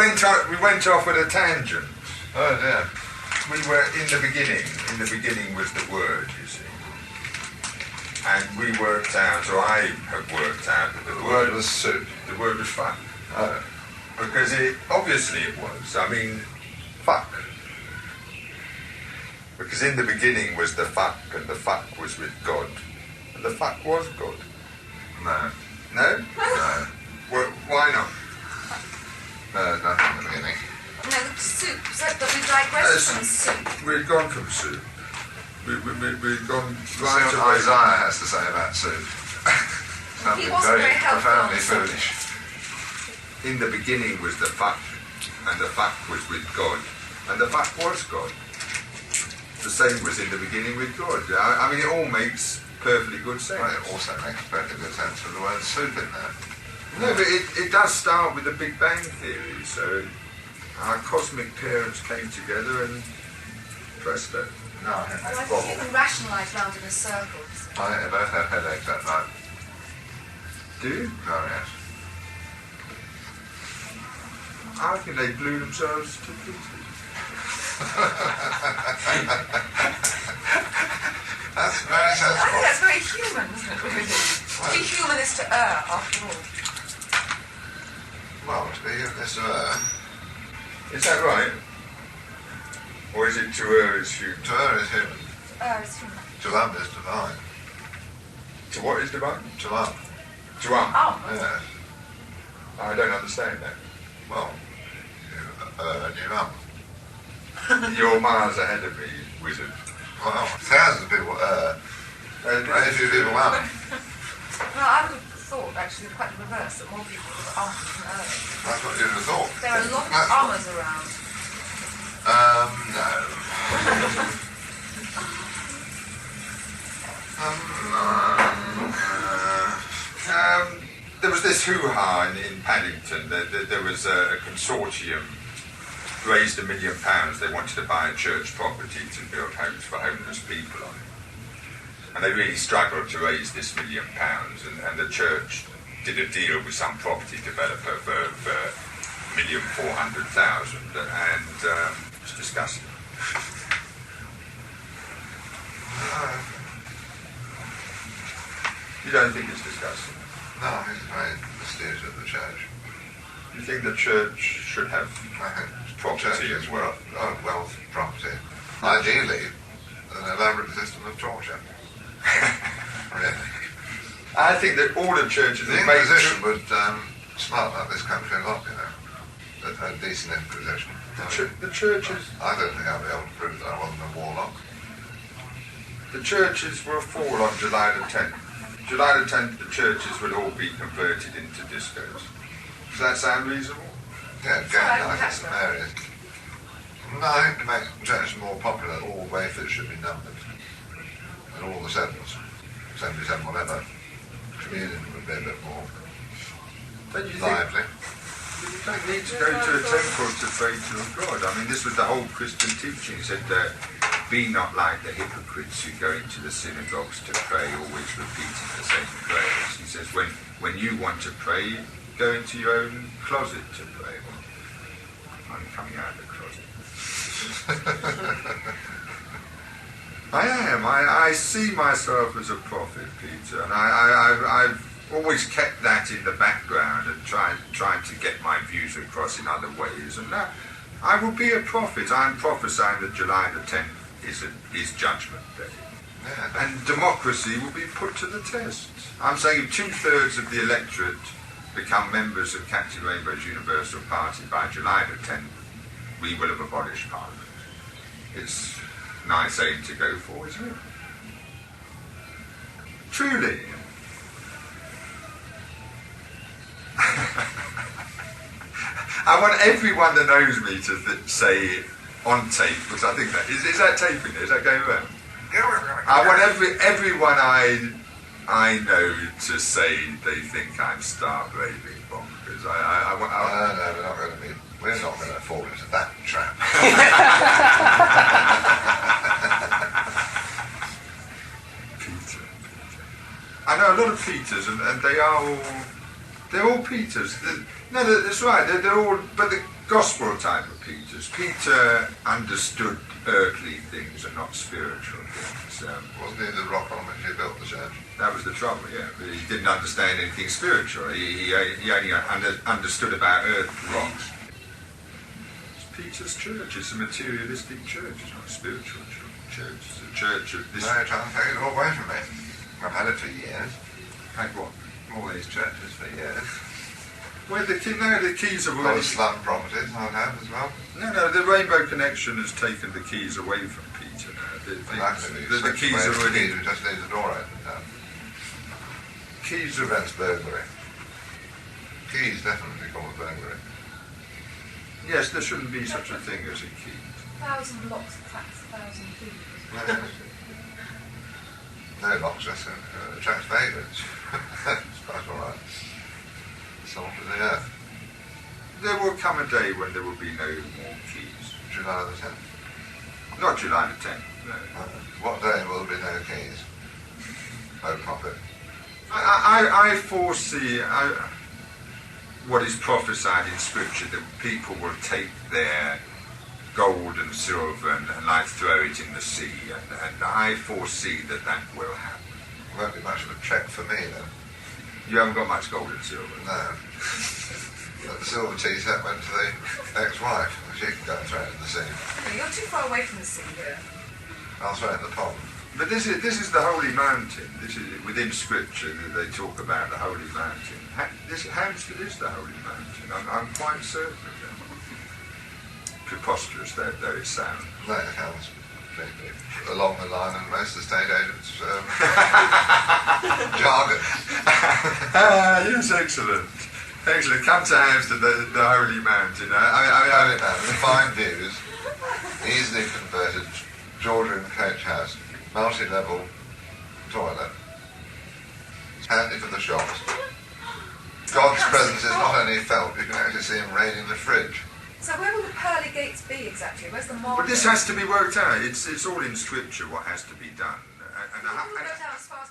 went off at a tangent. Oh dear. We were in the beginning. In the beginning was the Word, you see. And we worked out, or I have worked out that The word was soup. the word was fuck. Oh. Because obviously it was. I mean, fuck. Because in the beginning was the fuck, and the fuck was with God. And the fuck was God. No. No? No. Well, why not? No, there's nothing in the beginning. No, the soup. But we digressed from soup. We'd gone from soup. We'd gone See right what away. Isaiah has to say about soup. Something wasn't very very helpful profoundly on soup. foolish. In the beginning was the fuck, and the fuck was with God, and the fuck was God. The same was in the beginning with God. I mean, it all makes perfectly good sense. Well, it also makes perfectly good sense with the word soup in there. No, but it does start with the Big Bang Theory, so our cosmic parents came together and presto. No, I Well, I think think you can rationalise round in a circle. I think they both had headaches that night. Do you? Oh, yes. I think they blew themselves to pieces. That's very I think sensible. that's very human, isn't it, really? To be human is to err, after all. Well, to be this Is that right? Or is it to err is human? to err is human. Err is human. To love is divine. To what is divine? To love. To Oh, Yes. I don't understand that. Well, you err and you love. You're miles ahead of me, wizard. Well, thousands of people err. Very few people love. well, I would have thought, actually, quite the reverse, that more people would arm than err. That's what you'd have thought. There are a lot of That's- armours around. No. There was this hoo-ha in Paddington. There was a consortium raised £1 million. They wanted to buy a church property to build homes for homeless people on it. And they really struggled to raise this £1 million. And the church did a deal with some property developer for $1,400,000. And it's disgusting. You don't think it's disgusting? No, it's very mysterious of the church. You think the church should have I think property as well? Wealth, property. Ideally, an elaborate system of torture. Really. I think that all the churches The have made Inquisition would smart up this country a lot, you know. A decent Inquisition. the churches. I don't think I'll be able to prove that I wasn't a warlock. The churches will fall on July the 10th. July the 10th, the churches will all be converted into discos. Does that sound reasonable? Yeah, Sorry, going out that's in some areas. No, I think to make churches more popular, all wafers should be numbered. And all the sevens, 77, whatever. Communion would be a bit more Don't you think lively. you don't need to go to a temple to pray to a god? I mean, this was the whole Christian teaching. It said, be not like the hypocrites who go into the synagogues to pray, always repeating the same prayers. He says, when you want to pray, go into your own closet to pray. Well, I'm coming out of the closet. I am. I see myself as a prophet, Peter, and I've always kept that in the background and tried to get my views across in other ways. And now I will be a prophet. I'm prophesying that July the 10th is Judgment Day. Yeah. And democracy will be put to the test. I'm saying if 2/3 of the electorate become members of Captain Rainbow's Universal Party by July the 10th, we will have abolished Parliament. It's a nice aim to go for, isn't it? Truly. I want everyone that knows me to say on tape, because I think that is that taping? Is that going around? I want everyone I know to say they think I'm stark raving bonkers. I want. No, we're not going to fall into that trap. Peter. I know a lot of Peters, and they're all Peters. No, that's right. They're all. But gospel type of Peters. Peter understood earthly things and not spiritual things. Wasn't he the rock on which he built the church? That was the trouble, yeah. He didn't understand anything spiritual. He only understood about earthly. Rocks. It's Peter's church. It's a materialistic church. It's not a spiritual church. It's a church of this. No, you're trying to take it all away from me. I've had it for years. Like what? All these churches for years. Well, the keys have All already. the slum properties I've had as well. No, the Rainbow Connection has taken the keys away from Peter now. The keys are already. We just need the door opened now. Keys are. Prevents burglary. Keys definitely cause burglary. Yes, there shouldn't be such a thing as a key. 1,000 locks attracts 1,000 thieves. No locks just attracts vagrants. It's quite alright. Salt of the earth. There will come a day when there will be no more keys. July the 10th. Not July the 10th. No. What day will there be no keys? No profit. I foresee what is prophesied in Scripture, that people will take their gold and silver and like throw it in the sea, and I foresee that will happen. Won't be much of a trek for me then. You haven't got much gold and silver. No. But the silver tea set went to the ex-wife. She can go and throw it in the sea. Okay, you're too far away from the sea here. I'll throw it in the pond. But this is the holy mountain. This is within Scripture that they talk about the holy mountain. Hampstead is the holy mountain. I'm quite certain of that. Preposterous though it sounds. No, it sounds completely along the line of most estate agents' jargon. Yes, excellent. Excellent. Come to Hampstead, the holy mountain. Holy mountain, fine views, easily converted Georgian coach house, multi-level toilet. It's handy for the shops. God's presence is not only felt, you can actually see him raiding the fridge. So where will the pearly gates be exactly? Where's the market? But this has to be worked out. It's all in Scripture what has to be done. We will go down as far as